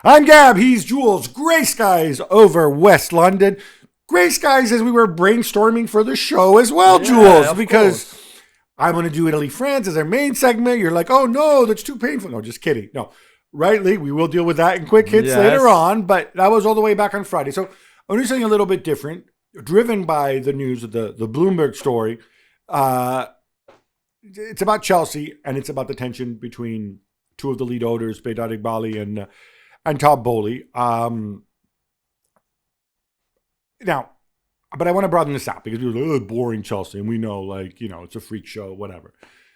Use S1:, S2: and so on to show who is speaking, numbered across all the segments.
S1: I'm Gab. He's Jules. Grey skies over West London. Grey skies as we were brainstorming for the show as well, Jules, because I want to do Italy, France as our main segment. You're like, oh no, that's too painful. No, just kidding. No, rightly, we will deal with that in quick hits later on, but that was all the way back on Friday. So I'm doing something a little bit different, driven by the news of the Bloomberg story. It's about Chelsea, and it's about the tension between two of the lead owners, Todd Boehly and Todd Boehly. Now, but I want to broaden this out because people are like, boring Chelsea, and we know, it's a freak show, whatever.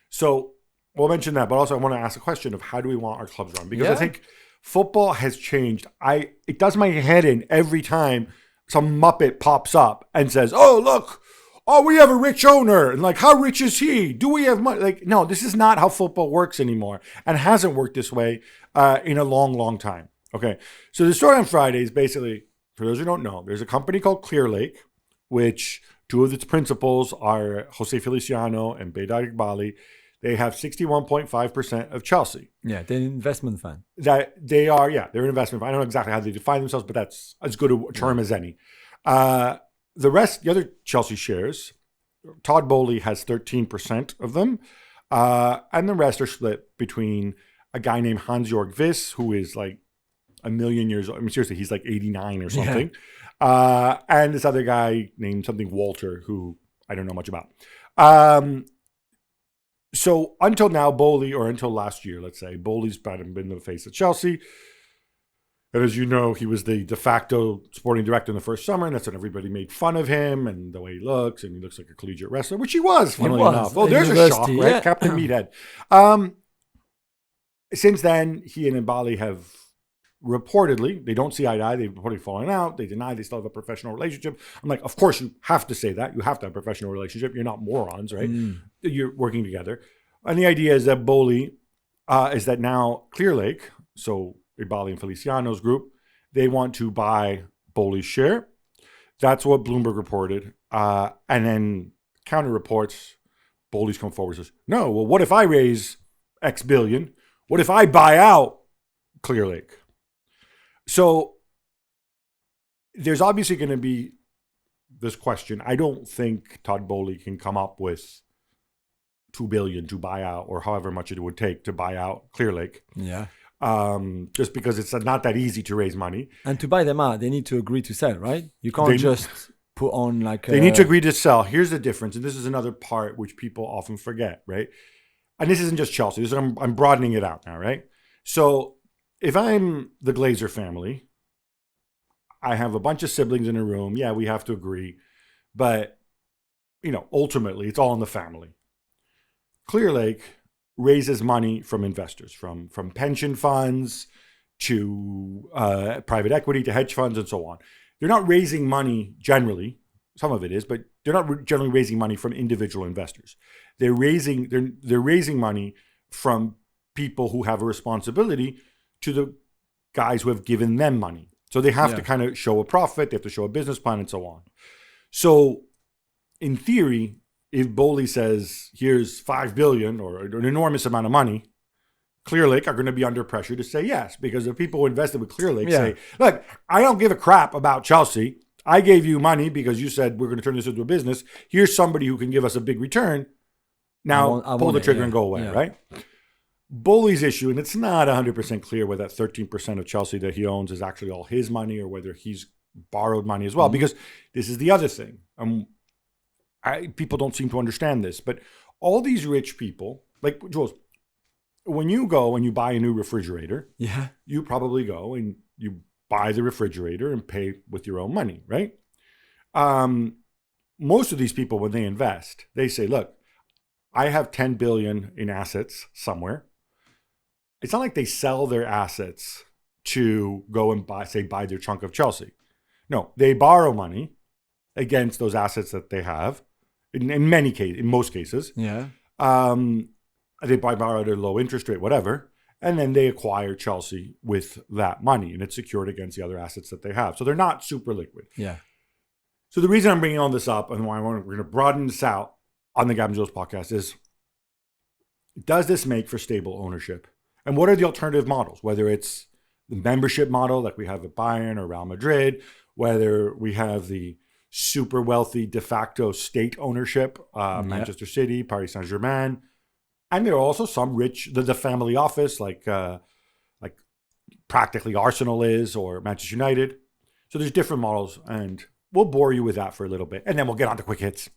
S1: So we'll mention that, but also I want to ask a question of how do we want our clubs run? Because I think football has changed. It does my head in every time some Muppet pops up and says, oh, look, we have a rich owner. And how rich is he? Do we have money? No, this is not how football works anymore and hasn't worked this way in a long, long time. Okay, so the story on Friday is basically, for those who don't know, there's a company called Clearlake, which two of its principals are Jose Feliciano and Todd Boehly. They have 61.5% of Chelsea.
S2: Yeah, they're an investment fund.
S1: They're an investment fund. I don't know exactly how they define themselves, but that's as good a term as any. The other Chelsea shares, Todd Boehly has 13% of them, and the rest are split between a guy named Hans-Jörg Wyss, who is a million years old. I mean, seriously, he's 89 or something. Yeah. And this other guy named something Walter, who I don't know much about. So until now, Boehly, or until last year, let's say, Boehly's been the face of Chelsea. And as you know, he was the de facto sporting director in the first summer, and that's when everybody made fun of him and the way he looks, and he looks like a collegiate wrestler, which he was, funnily enough. Oh, there's a shock, right? Yeah. Captain Meathead. Since then, he and Boehly have reportedly, they don't see eye to eye. They've reportedly fallen out. They deny they still have a professional relationship. I'm like, of course you have to say that. You have to have a professional relationship. You're not morons, right? You're working together. And the idea is that Boehly, is that now Clearlake, so Boehly and Feliciano's group, they want to buy Boehly's share. That's what Bloomberg reported. And then counter reports, Boehly's come forward and says, no, well, what if I raise X billion? What if I buy out Clearlake? So there's obviously going to be this question. I don't think Todd Boehly can come up with $2 billion to buy out, or however much it would take to buy out Clearlake.
S2: Yeah.
S1: Just because it's not that easy to raise money.
S2: And to buy them out, they need to agree to sell, right? You can't just put on
S1: They need to agree to sell. Here's the difference, and this is another part which people often forget, right? And this isn't just Chelsea. I'm broadening it out now, right? So if I'm the Glazer family, I have a bunch of siblings in a room. Yeah, we have to agree. But, ultimately, it's all in the family. Clearlake raises money from investors, from pension funds to private equity to hedge funds and so on. They're not raising money generally. Some of it is, but they're not generally raising money from individual investors. They're raising money from people who have a responsibility to the guys who have given them money. So they have to kind of show a profit, they have to show a business plan and so on. So in theory, if Boehly says, here's $5 billion or an enormous amount of money, Clearlake are going to be under pressure to say yes, because the people who invested with Clearlake say, look, I don't give a crap about Chelsea. I gave you money because you said we're going to turn this into a business. Here's somebody who can give us a big return. Now pull the trigger and go away, right? Boehly's issue, and it's not 100% clear whether that 13% of Chelsea that he owns is actually all his money or whether he's borrowed money as well, because this is the other thing. People don't seem to understand this, but all these rich people, like Jules, when you go and you buy a new refrigerator, you probably go and you buy the refrigerator and pay with your own money, right? Most of these people, when they invest, they say, look, I have 10 billion in assets somewhere. It's not like they sell their assets to go and buy their chunk of Chelsea. No, they borrow money against those assets that they have. In most cases. Yeah. They borrow at a low interest rate, whatever. And then they acquire Chelsea with that money, and it's secured against the other assets that they have. So they're not super liquid. Yeah. So the reason I'm bringing all this up and why we're going to broaden this out on the Gab Juls podcast is, does this make for stable ownership? And what are the alternative models? Whether it's the membership model like we have at Bayern or Real Madrid, whether we have the super wealthy de facto state ownership, Manchester City, Paris Saint-Germain. And there are also some rich, the family office, like practically Arsenal is, or Manchester United. So there's different models, and we'll bore you with that for a little bit. And then we'll get on to quick hits.